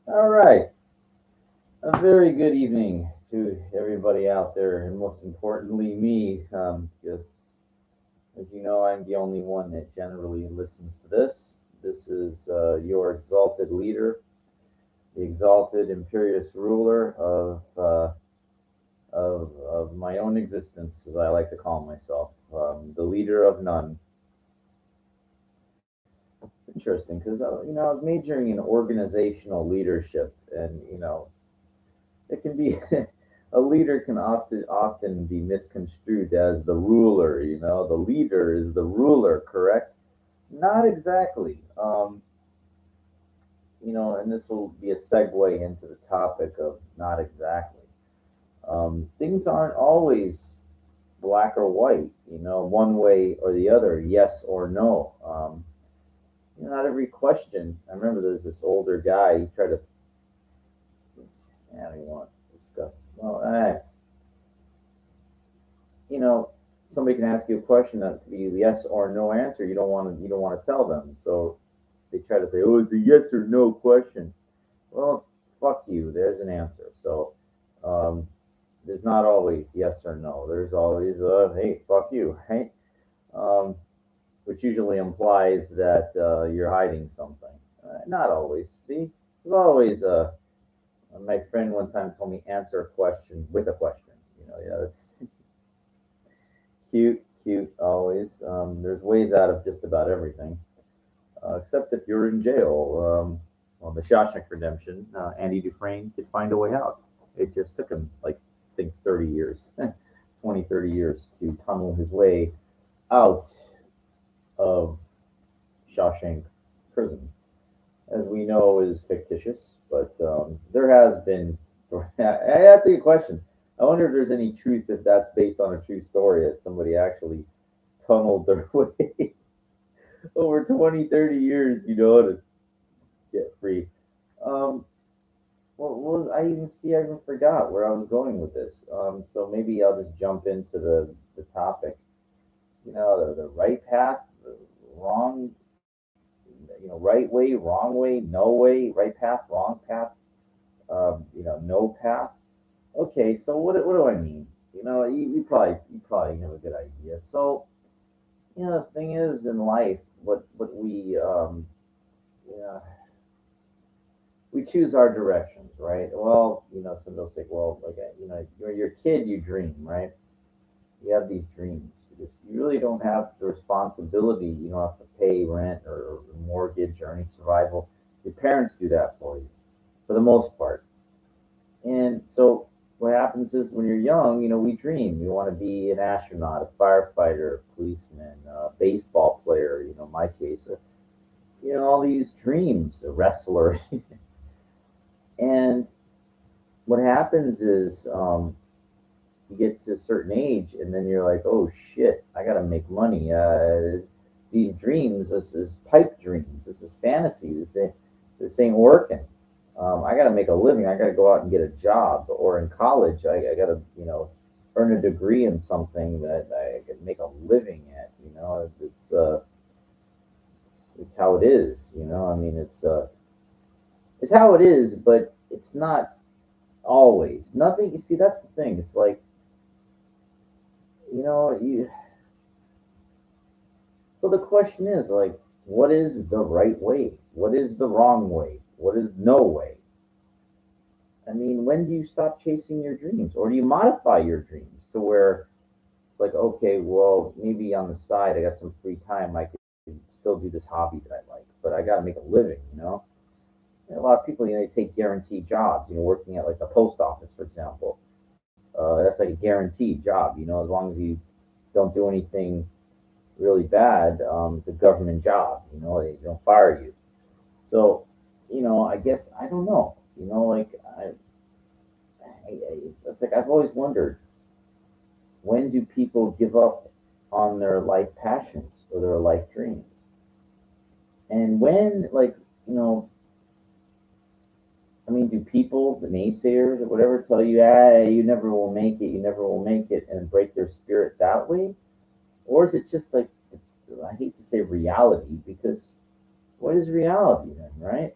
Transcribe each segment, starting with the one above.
All right. A very good evening to everybody out there, and most importantly, me. Because, as you know, I'm the only one that generally listens to this. This is your exalted leader, the exalted imperious ruler of my own existence, as I like to call myself, the leader of none. It's interesting because I was majoring in organizational leadership, and it can be a leader can often be misconstrued as the ruler. The leader is the ruler, correct? Not exactly. And this will be a segue into the topic of not exactly. Things aren't always black or white, one way or the other, yes or no. Not every question. I remember there's this older guy. He tried to, I don't want to discuss. Well, you know, somebody can ask you a question that could be yes or no answer. You don't want to tell them. So they try to say, "Oh, it's a yes or no question." Well, fuck you. There's an answer. So um, there's not always yes or no. There's always hey, fuck you, right? Um, which usually implies that you're hiding something. Not always. See, there's always my friend one time told me answer a question with a question. Yeah, it's cute, cute always. There's ways out of just about everything, except if you're in jail. On the Shawshank Redemption, Andy Dufresne could find a way out. It just took him, like, I think 30 years, 20, 30 years to tunnel his way out of Shawshank Prison. As we know, is fictitious, but there has been. That's a good question. I wonder if there's any truth if that's based on a true story that somebody actually tunneled their way over 20, 30 years, to get free. Um, what was I even see? I even forgot where I was going with this. So maybe I'll just jump into the topic. The right path, the wrong, right way, wrong way, no way, right path, wrong path, no path. Okay, so what do I mean? You probably have a good idea. So the thing is in life, what we choose our directions, right? Well, some will say, well, like, when you're a kid, you dream, right? You have these dreams because you really don't have the responsibility. You don't have to pay rent or mortgage or any survival. Your parents do that for you for the most part. And so what happens is when you're young, we dream. We want to be an astronaut, a firefighter, a policeman, a baseball player, my case, all these dreams, a wrestler. And what happens is you get to a certain age, and then you're like, oh shit, I gotta make money. These dreams, this is pipe dreams, this is fantasy. This ain't working. I gotta make a living. I gotta go out and get a job. Or in college, I gotta earn a degree in something that I can make a living at. It's how it is. I mean, it's how it is, but it's not always. Nothing. You see, that's the thing. It's like you. So the question is, like, what is the right way? What is the wrong way? What is no way? I mean, when do you stop chasing your dreams, or do you modify your dreams to where it's like, okay, well, maybe on the side I got some free time, I could still do this hobby that I like, but I got to make a living. And a lot of people, they take guaranteed jobs, working at like the post office, for example. That's like a guaranteed job, as long as you don't do anything really bad. It's a government job, they don't fire you. So, I guess I don't know. Like it's like I've always wondered, when do people give up on their life passions or their life dreams? And when, like, you know, I mean, do people, the naysayers or whatever, tell you, you never will make it, you never will make it, and break their spirit that way? Or is it just like, I hate to say reality, because what is reality then, right?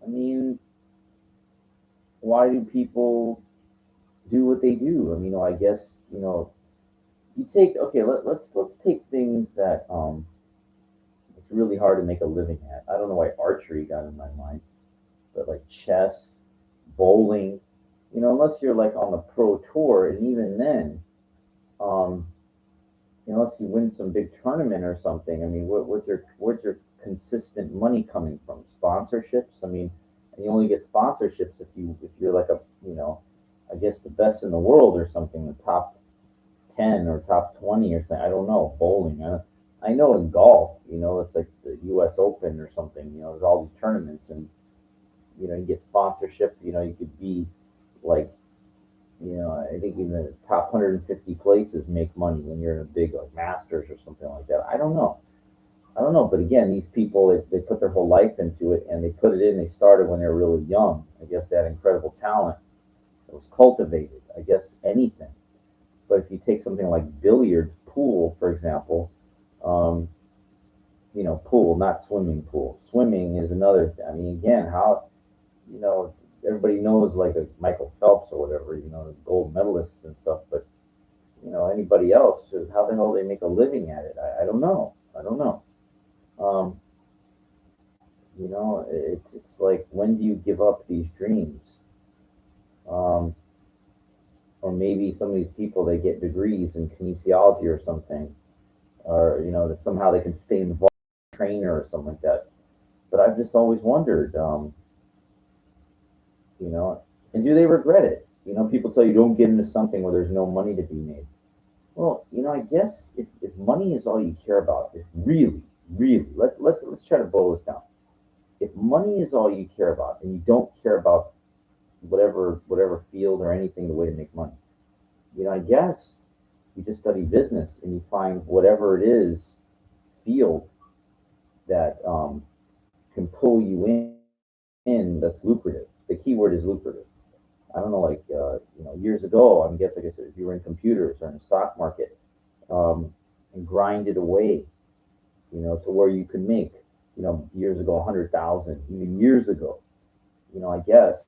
I mean, why do people do what they do? I mean, I guess you take okay. Let's take things that it's really hard to make a living at. I don't know why archery got in my mind, but like chess, bowling, unless you're like on the pro tour, and even then, um, unless you win some big tournament or something. I mean, where's your consistent money coming from? Sponsorships. I mean, and you only get sponsorships if you're like I guess the best in the world or something, the top 10 or top 20 or something. I don't know. Bowling. I know in golf, it's like the U.S. Open or something. There's all these tournaments, and you get sponsorship. You could be like, I think in the top 150 places make money when you're in a big like Masters or something like that. I don't know. I don't know. But again, these people, they put their whole life into it, and they put it in. They started when they were really young. I guess they had incredible talent. It was cultivated. I guess anything. But if you take something like billiards, pool, for example, um, pool, not swimming pool. Swimming is another thing. I mean, again, you know, everybody knows like a Michael Phelps or whatever, the gold medalists and stuff, but anybody else, how the hell they make a living at it? I don't know. I don't know. Um, it's like, when do you give up these dreams? Um, or maybe some of these people, they get degrees in kinesiology or something, or that somehow they can stay involved, trainer or something like that. But I've just always wondered, you know, and do they regret it? People tell you don't get into something where there's no money to be made. Well, I guess if money is all you care about, if really, really, let's try to boil this down. If money is all you care about, and you don't care about whatever field or anything, the way to make money, I guess you just study business and you find whatever it is field that can pull you in that's lucrative. The key word is lucrative. I don't know, like years ago, I guess if you were in computers or in the stock market, and grind it away, to where you could make, years ago, 100,000, even years ago, I guess,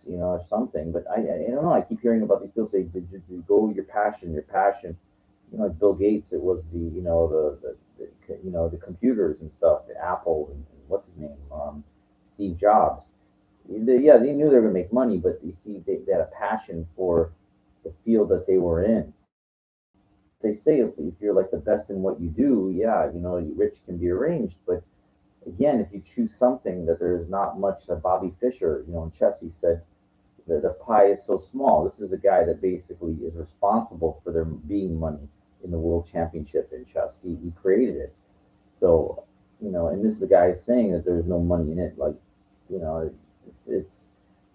or something. But I don't know. I keep hearing about these people say, did go your passion. Like Bill Gates, it was the computers and stuff, the Apple and what's his name, Steve Jobs. Yeah, they knew they were going to make money, but you see, they had a passion for the field that they were in. They say if you're like the best in what you do, yeah, rich can be arranged. But again, if you choose something that there is not much, Bobby Fischer, in chess, he said that the pie is so small. This is a guy that basically is responsible for there being money in the world championship in chess. He created it. So, and this is the guy saying that there's no money in it. Like, it's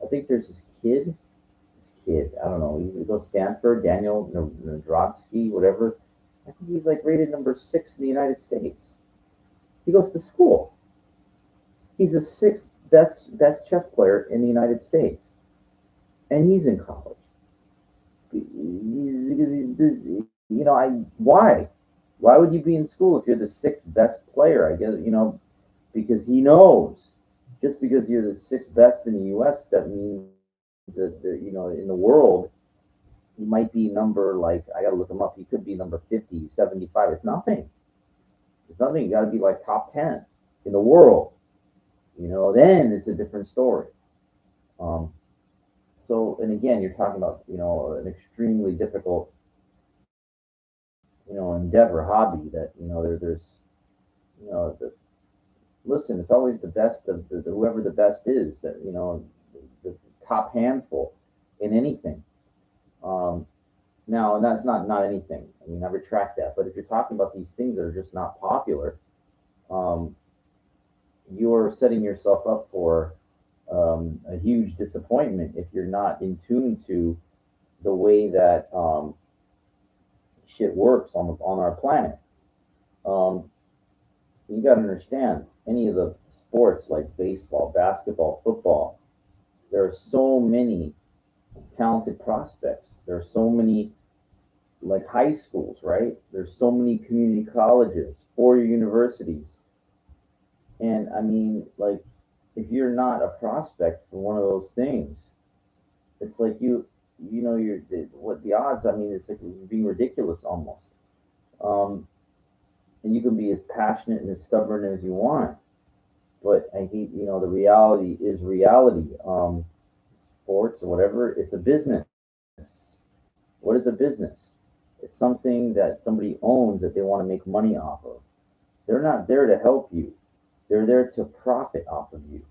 I think there's this kid, I don't know, he's to go Stanford, Daniel Nadrowski, whatever. I think he's like rated number 6 in the United States. He goes to school. He's the sixth best chess player in the United States, and he's in college. I why would you be in school if you're the sixth best player? I guess because he knows, just because you're the sixth best in the U.S., that means that in the world he might be number, like, I got to look him up. He could be number 50, 75. It's nothing. It's nothing. You got to be like top 10 in the world. Then it's a different story. Um, so, and again, you're talking about an extremely difficult endeavor, hobby, that there's the, listen, it's always the best of whoever the best is, that the top handful in anything. Um, Now, and that's not anything. I mean, I retract that. But if you're talking about these things that are just not popular, um, you're setting yourself up for a huge disappointment if you're not in tune to the way that shit works on our planet. Um, you got to understand, any of the sports like baseball, basketball, football, there are so many talented prospects. There are so many, like, high schools, right? There's so many community colleges, 4 universities. And I mean, like, if you're not a prospect for one of those things, It's like you know, what the odds. I mean, it's like being ridiculous almost. Um, and you can be as passionate and as stubborn as you want, but I hate, you know, the reality is reality. Sports or whatever, it's a business. What is a business? It's something that somebody owns that they want to make money off of. They're not there to help you. They're there to profit off of you.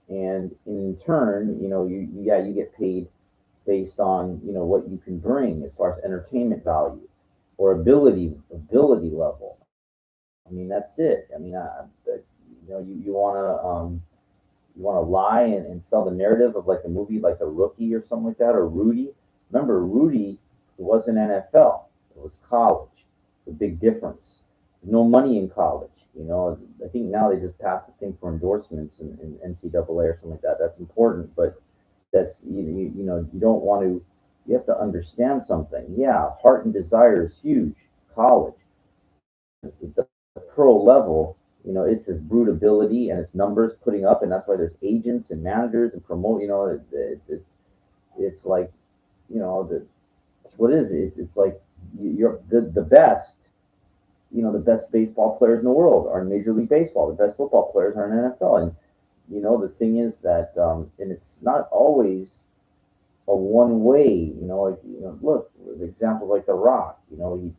And in turn, you know, yeah, you get paid based on, you know, what you can bring as far as entertainment value or ability level. I mean, that's it. I mean, you know, you want to you want to lie and sell the narrative of like a movie like a Rookie or something like that, or Rudy. Remember, Rudy wasn't NFL; it was college. The big difference. No money in college. You know, I think now they just passed the thing for endorsements in NCAA or something like that. That's important, but that's you know, you don't want to. You have to understand something. Yeah, heart and desire is huge. College, the pro level, you know, it's his brute ability and its numbers putting up, and that's why there's agents and managers and promote. You know, it's like, you know, what is it? It's like you're the best. You know, the best baseball players in the world are in Major League Baseball. The best football players are in NFL. And you know, the thing is that, and it's not always a one way. You know, like, you know, look, examples like The Rock. You know, he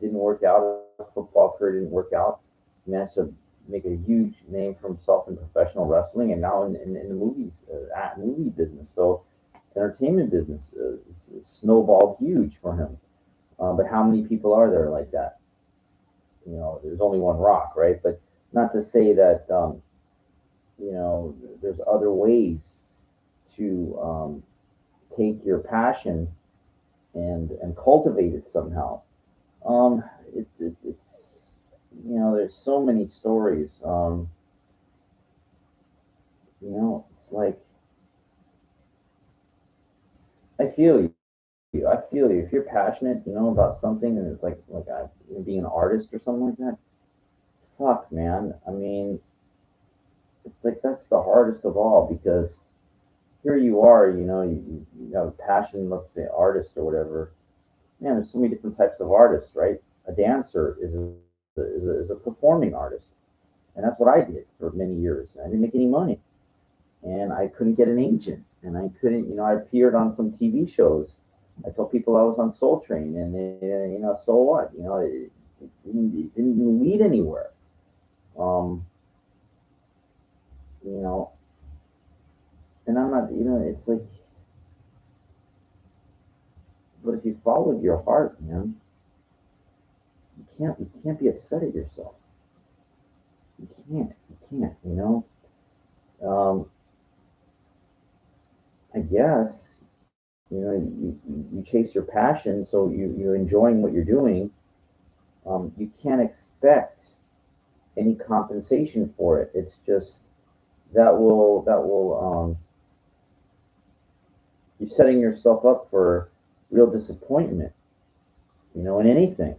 didn't work out. His football career didn't work out. He managed to make a huge name for himself in professional wrestling, and now in the movies, movie business. So entertainment business is snowballed huge for him. But how many people are there like that? You know, there's only one Rock, right? But not to say that, you know, there's other ways to, take your passion and cultivate it somehow. It's, you know, there's so many stories. You know, it's like, I feel you. I feel you. If you're passionate, you know, about something, and it's being an artist or something like that. Fuck, man. I mean, it's like that's the hardest of all, because here you are. You know, you have a passion. Let's say artist or whatever. Man, there's so many different types of artists, right? A dancer is a performing artist, and that's what I did for many years. I didn't make any money, and I couldn't get an agent, and I couldn't, you know, I appeared on some TV shows. I told people I was on Soul Train, and they, you know, so what? You know, it didn't lead anywhere. Um, you know, and I'm not, you know, it's like, but if you followed your heart, man, you can't be upset at yourself. You can't, you know. Um, I guess, you know, you chase your passion, so you're enjoying what you're doing. You can't expect any compensation for it. It's just that will you're setting yourself up for real disappointment, you know, in anything.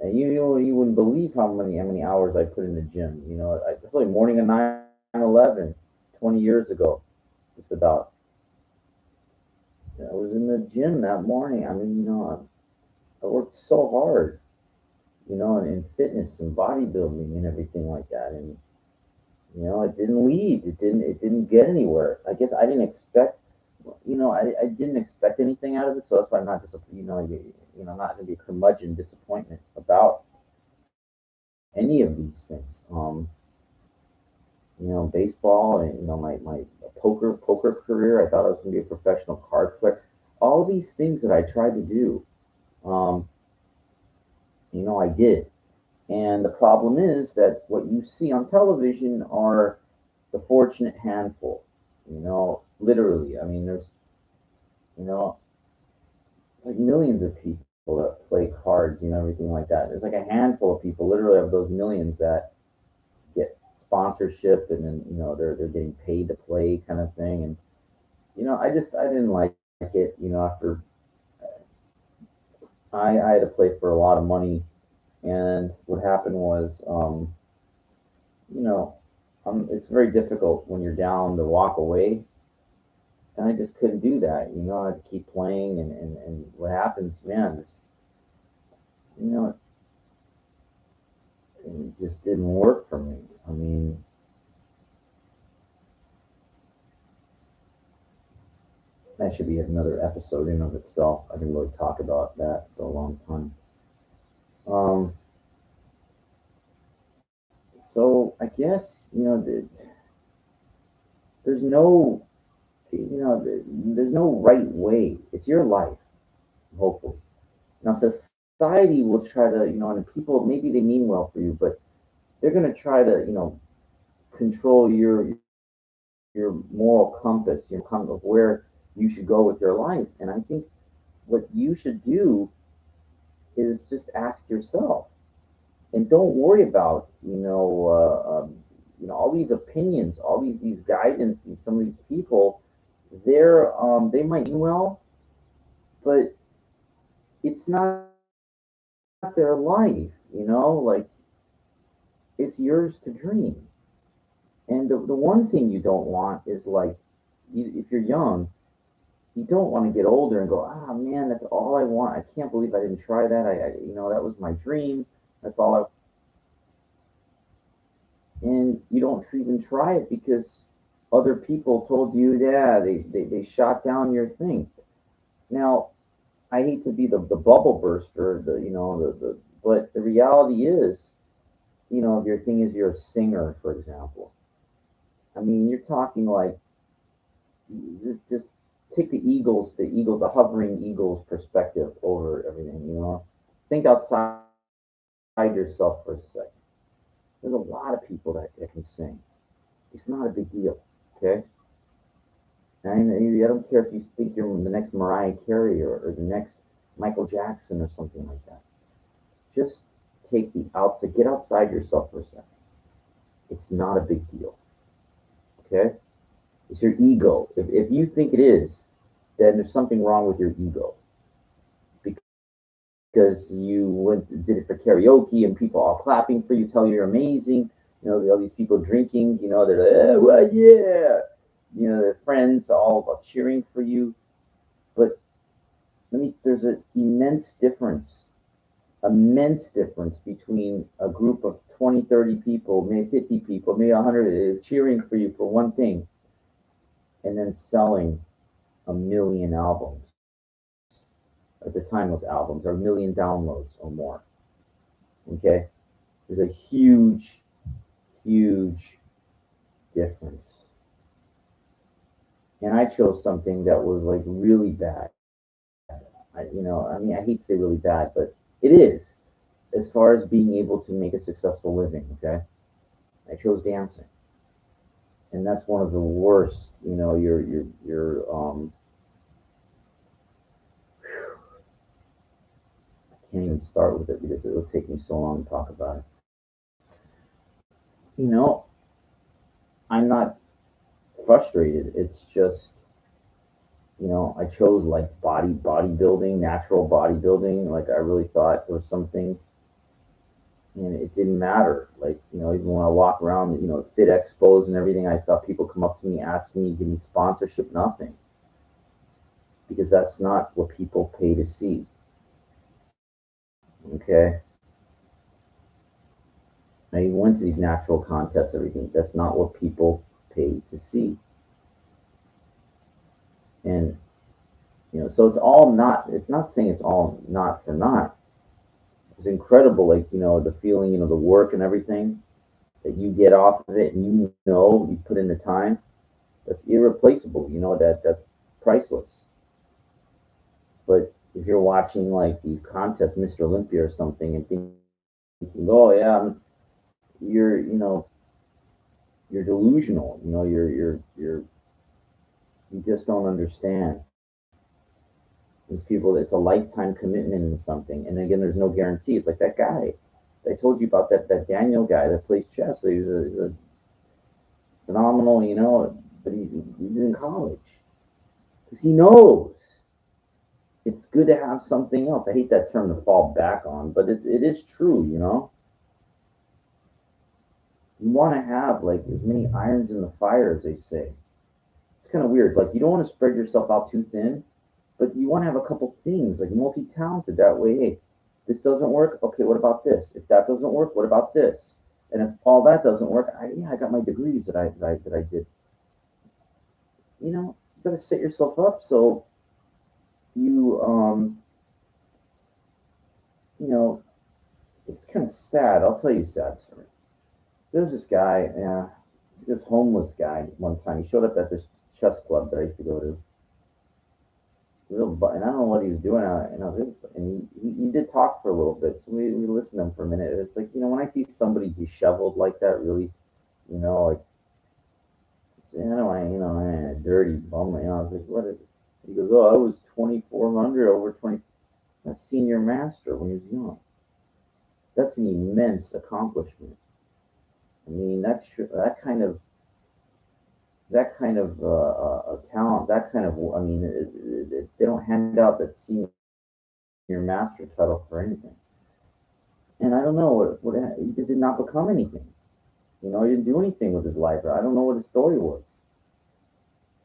And you wouldn't believe how many hours I put in the gym. You know, it's like morning of 9/11, 20 years ago, just about. I was in the gym that morning. I mean, you know, I worked so hard, you know, in fitness and bodybuilding and everything like that. And you know, it didn't lead. It didn't get anywhere. I guess I didn't expect. You know, I didn't expect anything out of it, so that's why I'm not you know, you know, I'm not going to be a curmudgeon disappointment about any of these things. You know, baseball, and you know, my poker career. I thought I was going to be a professional card player. All these things that I tried to do, um, you know, I did. And the problem is that what you see on television are the fortunate handful. You know, literally. I mean, you know, it's like millions of people that play cards, you know, everything like that. There's like a handful of people, literally, of those millions that get sponsorship, and then, you know, they're getting paid to play, kind of thing. And you know, I didn't like it. You know, after I had to play for a lot of money, and what happened was, you know, it's very difficult when you're down to walk away. and I just couldn't do that. I had to keep playing, and what happens, man, is, you know, it just didn't work for me. I mean, that should be another episode in of itself. I can really talk about that for a long time. Um, so I guess, there's no, there's no right way. It's your life, hopefully. Now, society will try to, and people, maybe they mean well for you, but they're going to try to, control your moral compass, your compass of where you should go with your life. And I think what you should do is just ask yourself, and don't worry about, all these opinions, all these guidance, some of these people. They might mean well, but it's not their life. Like, it's yours to dream. And the one thing you don't want is, like, if you're young, you don't want to get older and go, ah, man, that's all I want. I can't believe I didn't try that. That was my dream. That's all I. And you don't even try it because other people told you, yeah, they shot down your thing. Now, I hate to be the bubble burster, but the reality is, if your thing is you're a singer, for example. I mean, you're talking like, just take the hovering eagle's perspective. Everything. Think outside yourself for a second. There's a lot of people that can sing. It's not a big deal. Okay. And I don't care if you think you're the next Mariah Carey, or the next Michael Jackson or something like that. Just get outside yourself for a second. It's not a big deal. Okay. It's your ego. If you think it is, then there's something wrong with your ego, because did it for karaoke and people all clapping for you, tell you you're amazing. All these people drinking. They're like, well, yeah. Their friends all cheering for you. But there's an immense difference between a group of 20, 30 people, maybe 50 people, maybe 100 cheering for you for one thing, and then selling a million albums. At the time, those albums are a million downloads or more. Okay? There's a huge, huge difference. And I chose something that was like really bad. I hate to say really bad, but it is, as far as being able to make a successful living. Okay? I chose dancing. And that's one of the worst. I can't even start with it because it will take me so long to talk about it. You know, I'm not frustrated. It's just, I chose like bodybuilding, natural bodybuilding. Like, I really thought there was something, and it didn't matter. Like, even when I walk around, fit expos and everything, I thought people come up to me, ask me, give me sponsorship, nothing, because that's not what people pay to see. Okay. Now, you went to these natural contests, everything. That's not what people pay to see. And, so it's all not, it's not saying it's all not for naught. It's incredible, like, the feeling, the work and everything that you get off of it, and you put in the time. That's irreplaceable. That's priceless. But if you're watching like these contests, Mr. Olympia or something, and thinking, oh yeah, you're you're delusional. You just don't understand. These people, it's a lifetime commitment in something, and again, there's no guarantee. It's like that guy I told you about, that Daniel guy that plays chess. He's a phenomenal, but he's in college because he knows it's good to have something else. I hate that term, to fall back on, but it is true. You want to have like as many irons in the fire, as they say. It's kind of weird. Like you don't want to spread yourself out too thin, but you want to have a couple things, like multi-talented. That way, hey, this doesn't work. Okay, what about this? If that doesn't work, what about this? And if all that doesn't work, I got my degrees that I did. You got to set yourself up so you you know it's kind of sad. I'll tell you a sad story. There was this guy, this homeless guy. One time he showed up at this chess club that I used to go to. And I don't know what he was doing, and I was and he did talk for a little bit, so we listened to him for a minute. It's like when I see somebody disheveled like that, really, like I don't know, dirty bum. I was like, what is it? He goes, oh, I was 2,400 over 20. That's senior master when he was young. That's an immense accomplishment. I mean, that kind of talent, that kind of, I mean, they don't hand out that senior master title for anything. And I don't know he just did not become anything. He didn't do anything with his life. I don't know what his story was.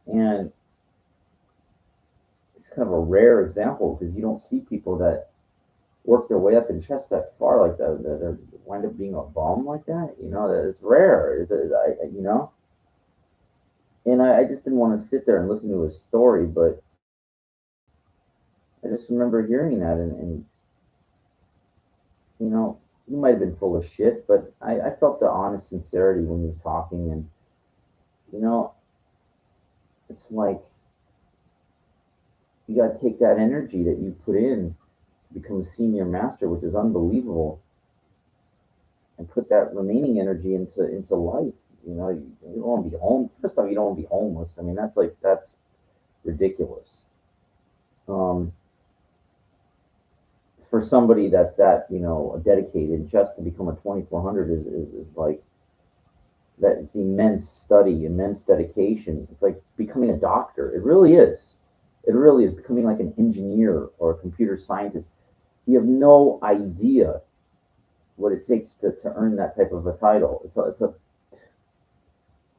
And it's kind of a rare example because you don't see people that work their way up in chess that far like that wind up being a bum like that. That it's rare. And I just didn't want to sit there and listen to his story, but I just remember hearing that, and he might have been full of shit, but I felt the honest sincerity when he was talking, and you know, it's like you got to take that energy that you put in to become a senior master, which is unbelievable, and put that remaining energy into life. You don't want to be home. First off, you don't want to be homeless. I mean, that's ridiculous. Um, for somebody that's dedicated, just to become a 2,400 is like that. It's immense study, immense dedication. It's like becoming a doctor. It really is. It really is becoming like an engineer or a computer scientist. You have no idea what it takes to earn that type of a title.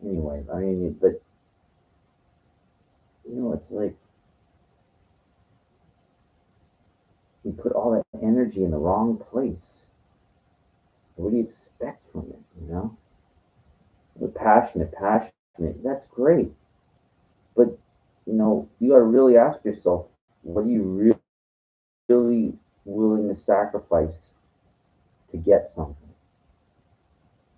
Anyway. I mean, but it's like you put all that energy in the wrong place. What do you expect from it? The passionate. That's great, but you got to really ask yourself, what are you really willing to sacrifice to get something?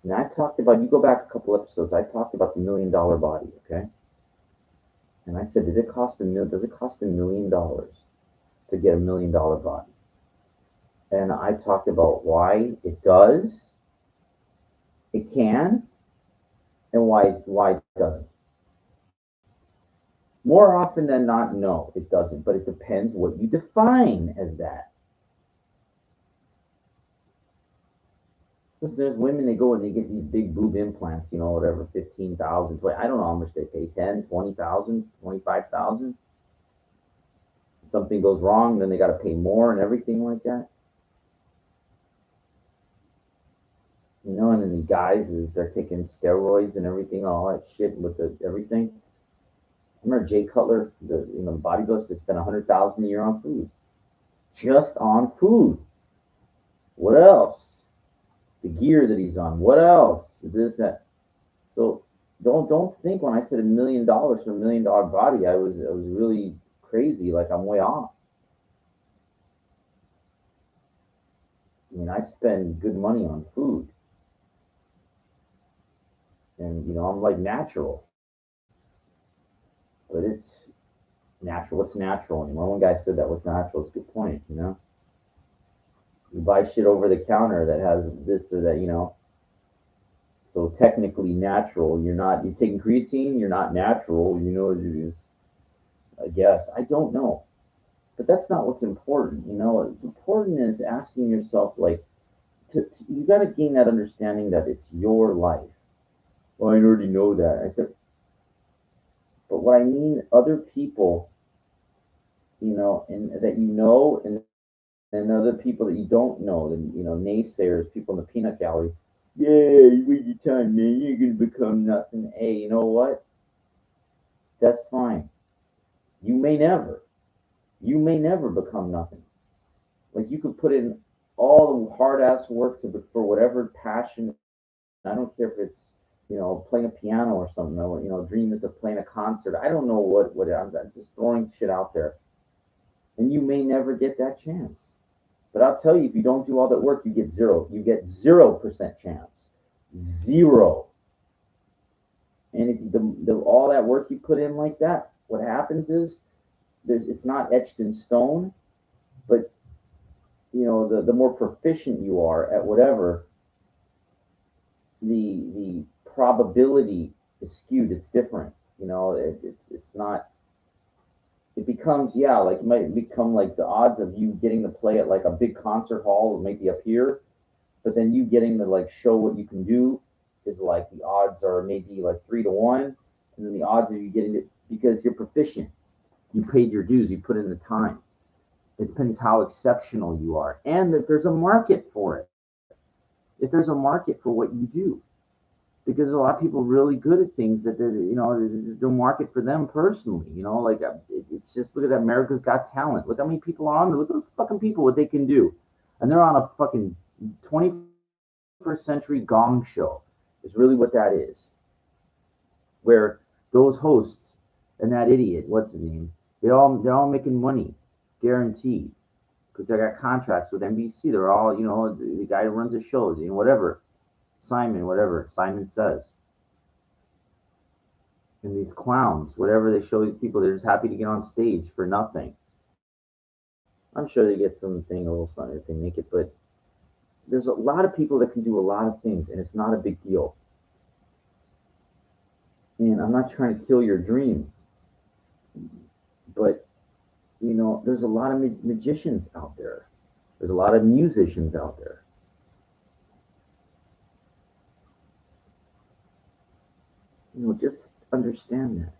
And I talked about, you go back a couple episodes, I talked about the $1 million body, okay? And I said, does it cost $1 million to get $1 million body? And I talked about why it does, it can, and why it doesn't. More often than not, no, it doesn't, but it depends what you define as that. Because there's women, they go and they get these big boob implants, whatever, 15,000, 20, I don't know how much they pay, 10, 20,000, 25,000. Something goes wrong, then they got to pay more and everything like that. And then the guys, they're taking steroids and everything, all that shit with everything. I remember Jay Cutler, the bodybuilder, that spent 100,000 a year on food, just on food. What else? The gear that he's on. What else? This, that. So don't think when I said $1 million for $1 million body, I was really crazy. Like I'm way off. I mean, I spend good money on food, and I'm like natural, but it's natural. What's natural anymore? One guy said that what's natural is a good point. You buy shit over the counter that has this or that. So technically natural. You're taking creatine. You're not natural. It is. I guess I don't know, but that's not what's important. What's important is asking yourself, like, you got to gain that understanding that it's your life. Well, I already know that. I said, but what I mean, other people, and that and other people that you don't know, then naysayers, people in the peanut gallery. Yeah, you wait your time, man. You're gonna become nothing. Hey, you know what? That's fine. You may never. You may never become nothing. Like you could put in all the hard ass work for whatever passion. I don't care if it's playing a piano or something. Or, dream is of playing a concert. I don't know I'm just throwing shit out there, and you may never get that chance. But I'll tell you, if you don't do all that work, you get zero. You get 0% chance. Zero. And if all that work you put in like that, what happens is it's not etched in stone, but the more proficient you are at whatever, the probability is skewed. It's different. It's not. It becomes like it might become like the odds of you getting to play at like a big concert hall maybe up here, but then you getting to like show what you can do is like the odds are maybe like 3 to 1, and then the odds of you getting it because you're proficient, you paid your dues, you put in the time. It depends how exceptional you are, and if there's a market for it. If there's a market for what you do, because a lot of people are really good at things that there's no market for them personally. Like it's just look at that America's Got Talent. Look how many people are on there. Look at those fucking people, what they can do, and they're on a fucking 21st century gong show. Is really what that is. Where those hosts and that idiot, what's his name? They're all making money, guaranteed, because they got contracts with NBC. They're all the guy who runs the shows, whatever. Simon Says. And these clowns, whatever they show these people, they're just happy to get on stage for nothing. I'm sure they get something, a little something if they make it, but there's a lot of people that can do a lot of things, and it's not a big deal. And I'm not trying to kill your dream, but there's a lot of magicians out there. There's a lot of musicians out there. Just understand that.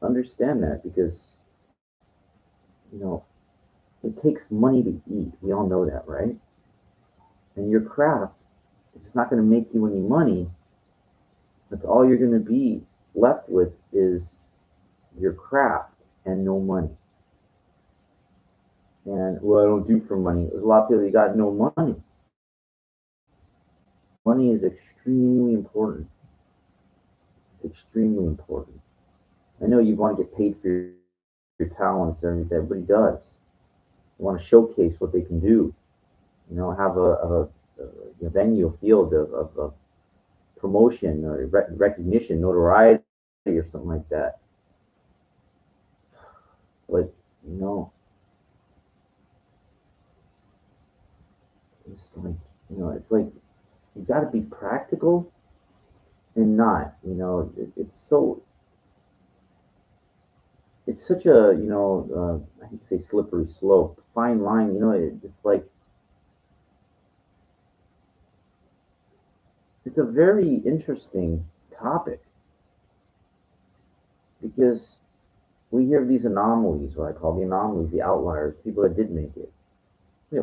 Understand that because it takes money to eat. We all know that, right? And your craft, if it's not going to make you any money, that's all you're going to be left with is your craft and no money. And I don't do for money. There's a lot of people that got no money. Money is extremely important. It's extremely important. I know you want to get paid for your talents and everything. Everybody does. You want to showcase what they can do. Have a venue, a field of promotion or recognition, notoriety, or something like that. But it's like you got to be practical and not. It's such a I hate to say slippery slope, fine line. It's like it's a very interesting topic because we hear these anomalies, what I call the anomalies, the outliers, people that did make it.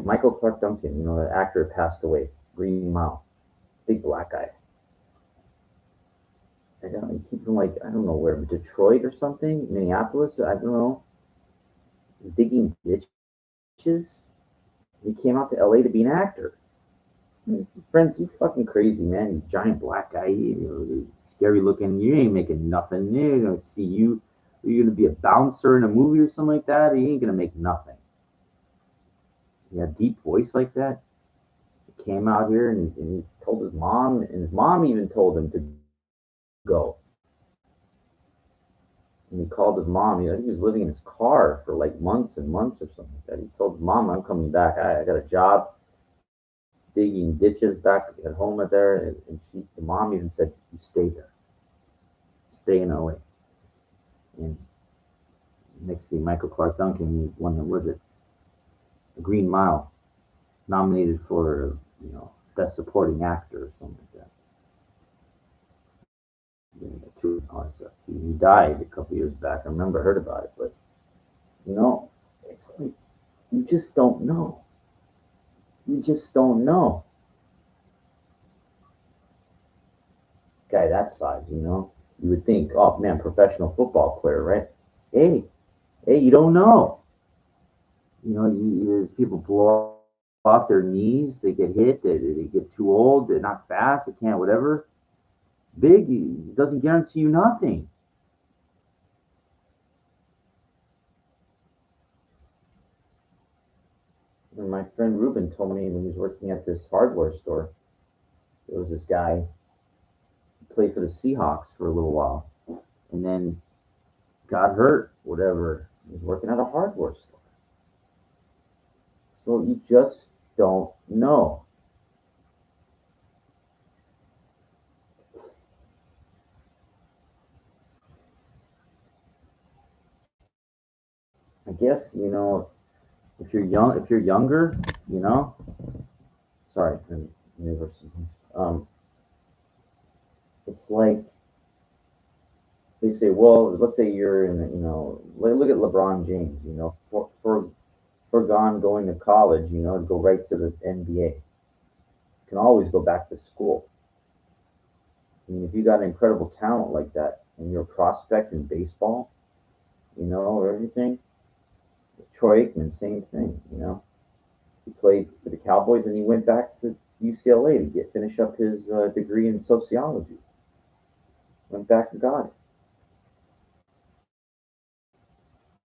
Michael Clark Duncan, the actor passed away, Green Mile, big black guy. He keep from like, I don't know where, Detroit or something, Minneapolis, I don't know, digging ditches. He came out to LA to be an actor. His friends, you fucking crazy, man. You giant black guy, scary looking. You ain't making nothing. They're gonna see you. You're gonna be a bouncer in a movie or something like that. You ain't gonna make nothing. He had a deep voice like that. He came out here and he told his mom, and his mom even told him to go. And he called his mom. He was living in his car for like months and months or something like that. He told his mom, "I'm coming back. I got a job digging ditches back at home at there." And the mom even said, "You stay there. Stay in LA." And next thing, Michael Clark Duncan won, was it, A Green Mile, nominated for best supporting actor or something like that. He died a couple years back. I remember heard about it, but it's like you just don't know. You just don't know. Guy that size, You would think, oh man, professional football player, right? Hey, hey, you don't know. People blow off their knees, they get hit, they get too old, they're not fast, they can't, whatever. Big doesn't guarantee you nothing. And my friend Ruben told me when he was working at this hardware store, there was this guy who played for the Seahawks for a little while, and then got hurt, whatever. He was working at a hardware store. So you just don't know. I guess, if you're younger, you know, sorry, it's like they say, well, let's say you're in, look at LeBron James, forgone going to college, to go right to the NBA. You can always go back to school. I mean, if you got an incredible talent like that and you're a prospect in baseball, or everything, Troy Aikman, same thing, He played for the Cowboys and he went back to UCLA to finish up his degree in sociology. Went back and got it.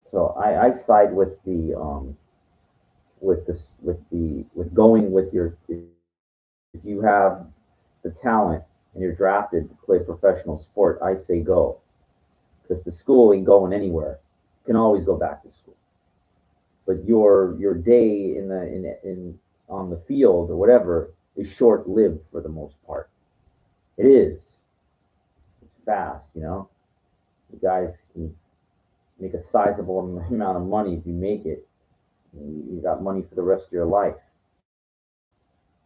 So I side with the with going with your, if you have the talent and you're drafted to play professional sport, I say go, because the school ain't going anywhere. You can always go back to school, but your day in on the field or whatever is short lived for the most part. It is. It's fast, You guys can make a sizable amount of money if you make it. You got money for the rest of your life,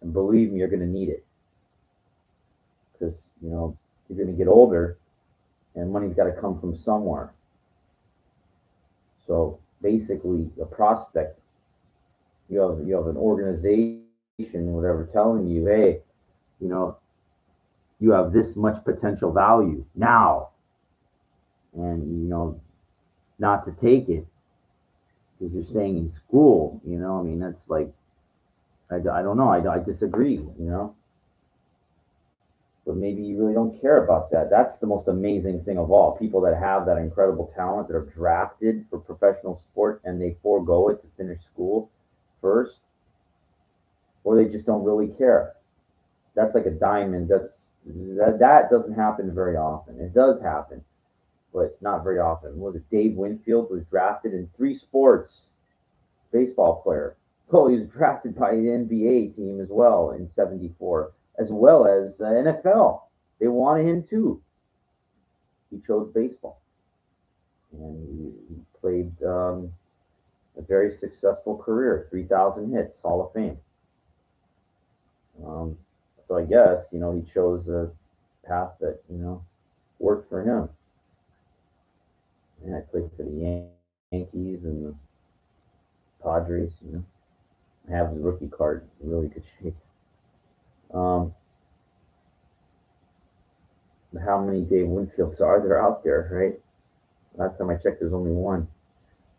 and believe me, you're going to need it, because you're going to get older, and money's got to come from somewhere. So basically, a prospect, you have an organization, whatever, telling you, hey, you know, you have this much potential value now, and not to take it because you're staying in school. I mean, that's like, I don't know. I disagree. But maybe you really don't care about that. That's the most amazing thing of all. People that have that incredible talent that are drafted for professional sport and they forego it to finish school first, or they just don't really care. That's like a diamond. That doesn't happen very often. It does happen, but not very often. Was it Dave Winfield was drafted in 3 sports? Baseball player. Oh, he was drafted by an NBA team as well in '74, as well as NFL. They wanted him too. He chose baseball, and he played a very successful career, 3,000 hits, Hall of Fame. Um, so I guess he chose a path that worked for him. And I played for the Yankees and the Padres. I have his rookie card in really good shape. Um, how many Dave Winfields are there out there, right? Last time I checked, there's only one.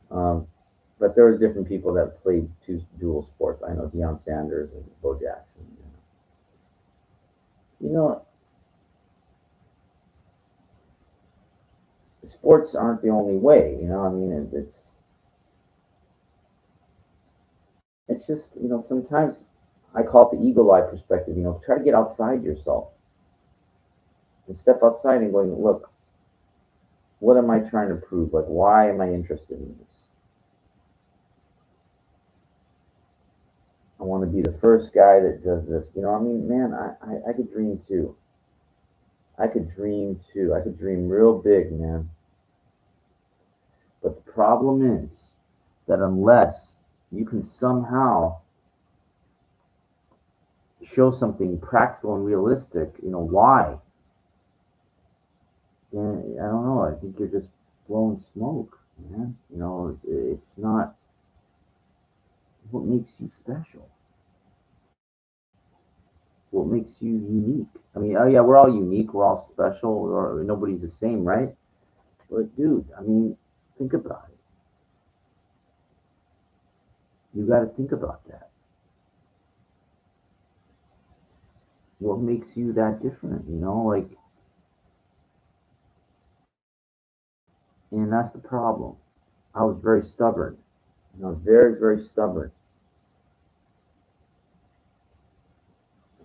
Um, but there was different people that played two dual sports. I know Deion Sanders and Bo Jackson. You know, sports aren't the only way. I mean, it's just sometimes I call it the eagle eye perspective. Try to get outside yourself and step outside and going, look, what am I trying to prove? Like, why am I interested in this? I want to be the first guy that does this. I mean, man, I could dream too. I could dream too. I could dream real big, man. But the problem is that unless you can somehow show something practical and realistic, why? Then I don't know. I think you're just blowing smoke, man. It's not what makes you special. What makes you unique? I mean, oh yeah, we're all unique, we're all special, or nobody's the same, right? But dude, I mean, think about it. You got to think about that. What makes you that different? Like, and that's the problem. I was very stubborn. Very, very stubborn.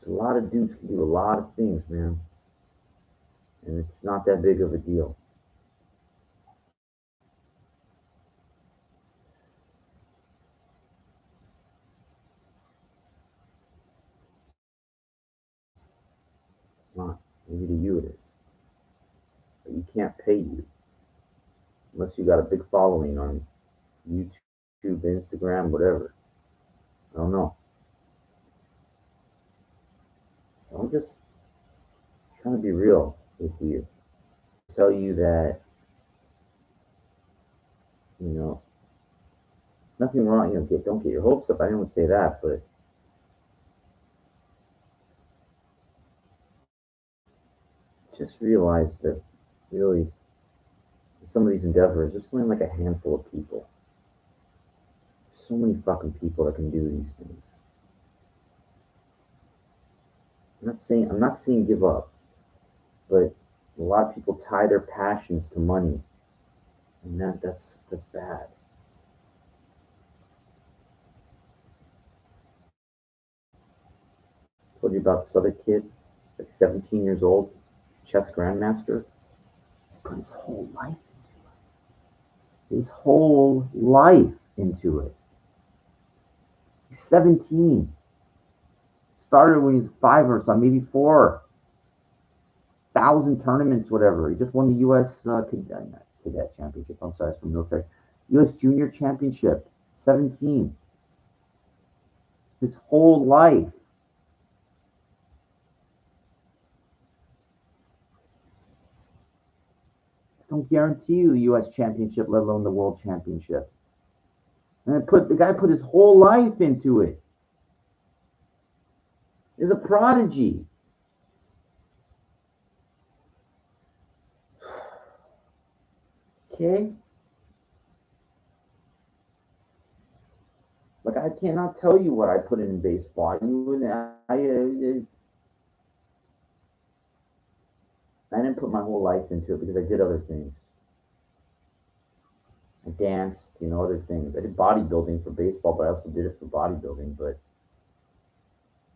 A lot of dudes can do a lot of things, man, and it's not that big of a deal. It's not. Maybe to you it is, but you can't pay you unless you got a big following on YouTube, Instagram, whatever. I don't know. I'm just trying to be real with you. Tell you that you know nothing wrong. Don't get your hopes up. I didn't say that, but just realize that really some of these endeavors, there's only like a handful of people. So many fucking people that can do these things. I'm not saying give up, but a lot of people tie their passions to money, and that's bad. I told you about this other kid, like 17 years old, chess grandmaster, put his whole life into it. His whole life into it. He's 17. Started when he was 5 or something, maybe 4,000 tournaments, whatever. He just won the U.S. Cadet Championship. I'm sorry, it's from military. U.S. Junior Championship. 17. His whole life. Don't guarantee you the U.S. Championship, let alone the World Championship. And the guy put his whole life into it. He's a prodigy. Okay, like I cannot tell you what I put in baseball. I didn't put my whole life into it because I did other things. I danced, other things. I did bodybuilding for baseball, but I also did it for bodybuilding. But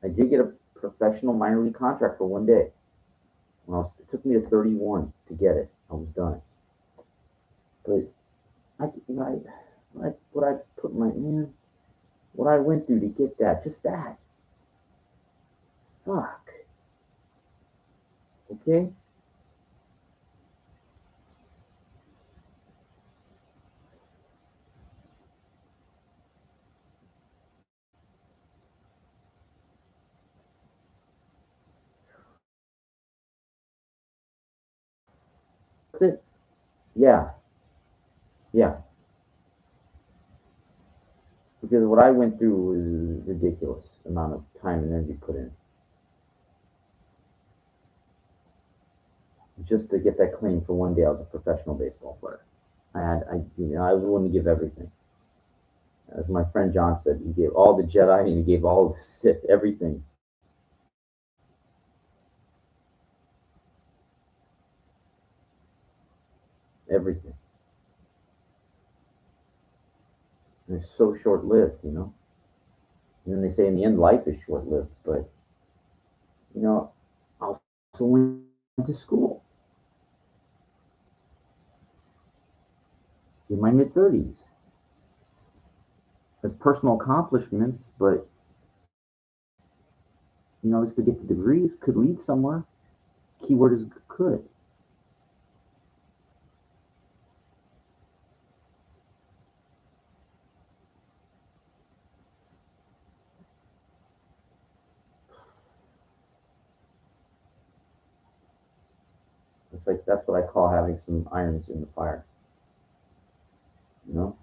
I did get a professional minor league contract for one day. It took me to 31 to get it. I was done. But what I put my man, what I went through to get that, just that. Fuck. Okay. That's it. Yeah. Yeah. Because what I went through was ridiculous amount of time and energy put in just to get that claim for one day. I was a professional baseball player. I was willing to give everything. As my friend John said, he gave all the Jedi and he gave all the Sith, everything, everything. And it's so short lived. And then they say in the end, life is short lived. But you know, I also went to school in my mid 30s as personal accomplishments, but just to get the degrees could lead somewhere. Keyword is could. It's like that's what I call having some irons in the fire. You know,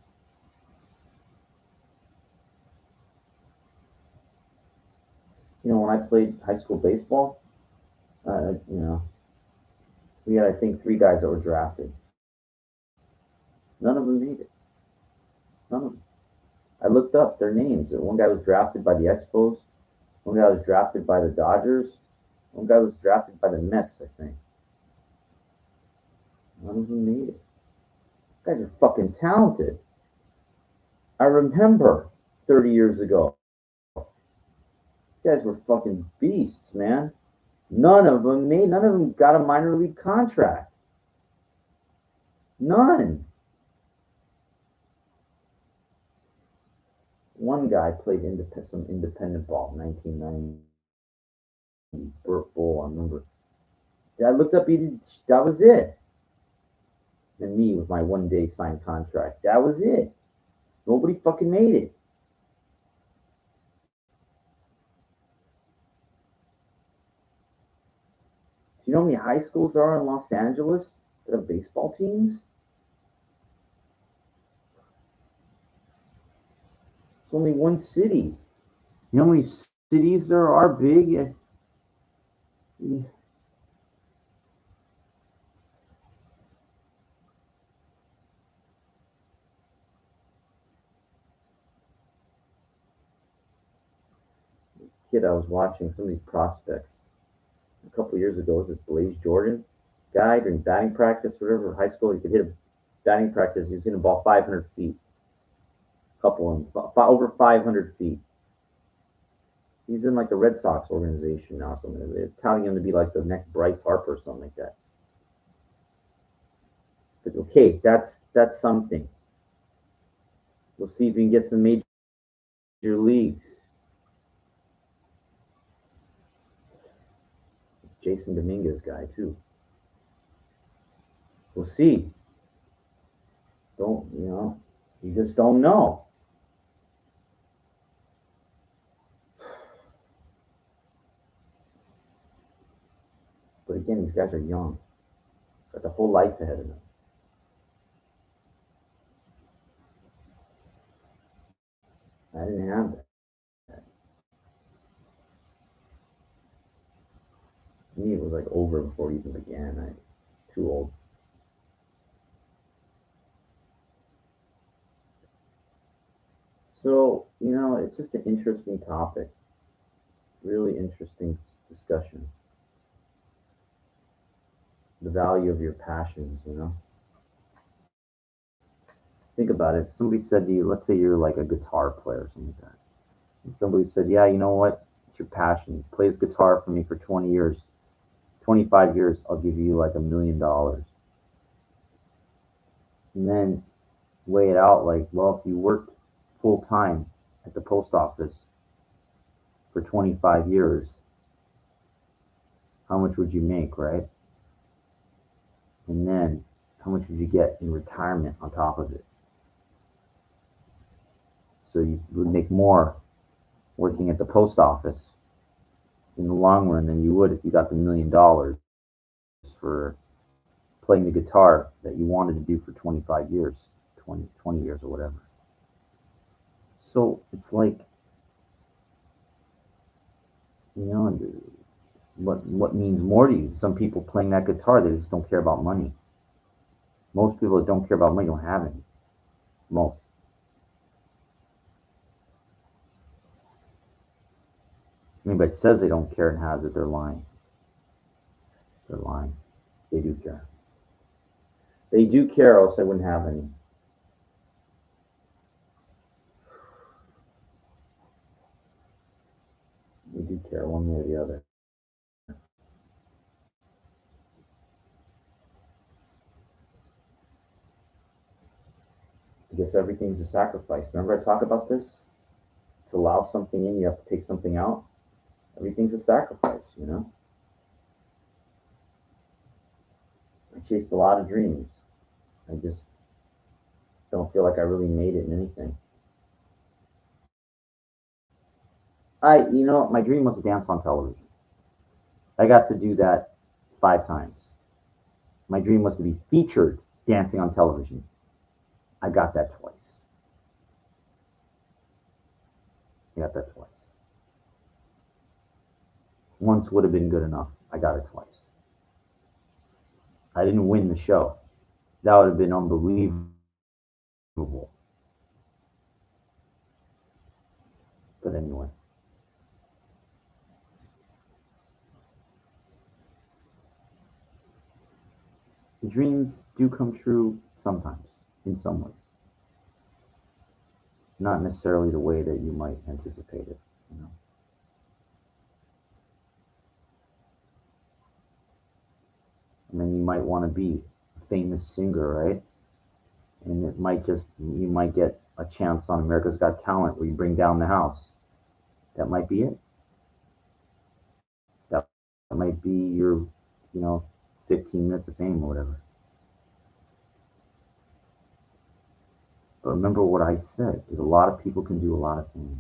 when I played high school baseball, we had, I think, 3 guys that were drafted. None of them made it. None of them. I looked up their names. One guy was drafted by the Expos. One guy was drafted by the Dodgers. One guy was drafted by the Mets, I think. None of them made it. Guys are fucking talented. I remember 30 years ago. These guys were fucking beasts, man. None of them got a minor league contract. None. One guy played some independent ball in 1990. Burt Bull, I remember. I looked up, that was it. And me was my 1-day signed contract. That was it. Nobody fucking made it. Do you know how many high schools there are in Los Angeles that have baseball teams? It's only one city. You know how many cities there are big? This kid I was watching, some of these prospects a couple of years ago, was this Blaze Jordan guy during batting practice, whatever, high school, he could hit a batting practice, he was hitting a ball 500 feet. Over 500 feet. He's in like the Red Sox organization now, something. They're touting him to be like the next Bryce Harper or something like that. But okay, that's something. We'll see if he can get some major leagues. Jason Dominguez guy too. We'll see. You just don't know. But again, these guys are young. Got the whole life ahead of them. I didn't have that. Me, it was like over before it even began. I'm too old. So, it's just an interesting topic. Really interesting discussion. The value of your passions. Think about it. Somebody said to you, let's say you're like a guitar player or something like that. And somebody said, yeah, you know what? It's your passion. Play this guitar for me for 20 years, 25 years. I'll give you like $1 million. And then weigh it out like, well, if you worked full time at the post office for 25 years, how much would you make, right? And then how much would you get in retirement on top of it? So you would make more working at the post office in the long run than you would if you got the $1 million for playing the guitar that you wanted to do for 25 years, 20 years or whatever. So it's like, what means more to you? Some people playing that guitar, they just don't care about money. Most people that don't care about money don't have any. Most. Anybody that says they don't care and has it, they're lying. They're lying. They do care. They do care, or else they wouldn't have any. They do care one way or the other. I guess everything's a sacrifice. Remember I talk about this? To allow something in, you have to take something out. Everything's a sacrifice. I chased a lot of dreams. I just don't feel like I really made it in anything. My dream was to dance on television. I got to do that 5 times. My dream was to be featured dancing on television. I got that twice. I got that twice. Once would have been good enough. I got it twice. I didn't win the show. That would have been unbelievable. But anyway, dreams do come true sometimes, in some ways. Not necessarily the way that you might anticipate it, you know. And then you might want to be a famous singer, right? And it might just, you might get a chance on America's Got Talent where you bring down the house. That might be it. That might be your, 15 minutes of fame or whatever. But remember what I said, is a lot of people can do a lot of things.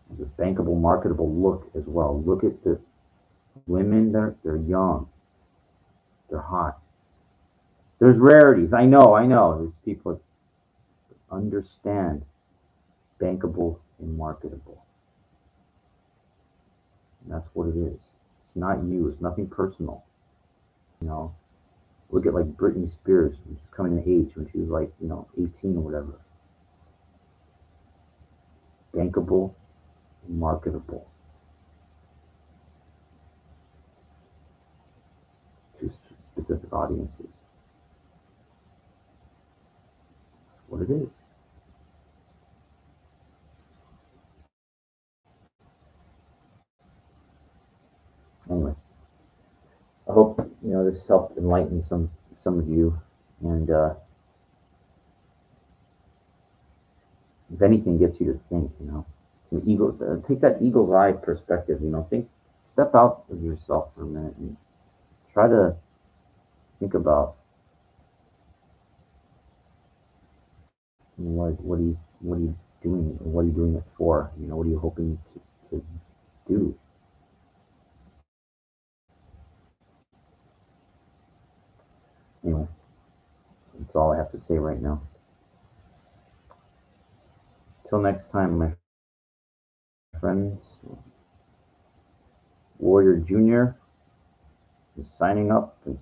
There's a bankable, marketable look as well. Look at the women, they're young, they're hot. There's rarities. I know. There's people that understand bankable and marketable. And that's what it is. It's not you. It's nothing personal. You know, look at like Britney Spears, when she's coming of age, when she was like, 18 or whatever. Bankable and marketable to specific audiences. That's what it is. Anyway, I hope this helped enlighten some of you, and if anything, gets you to think. Take that eagle's eye perspective. Step out of yourself for a minute and try to think about what are you doing, and what are you doing it for? What are you hoping to do? Anyway, that's all I have to say right now. Till next time, my friends. Warrior Junior is signing up and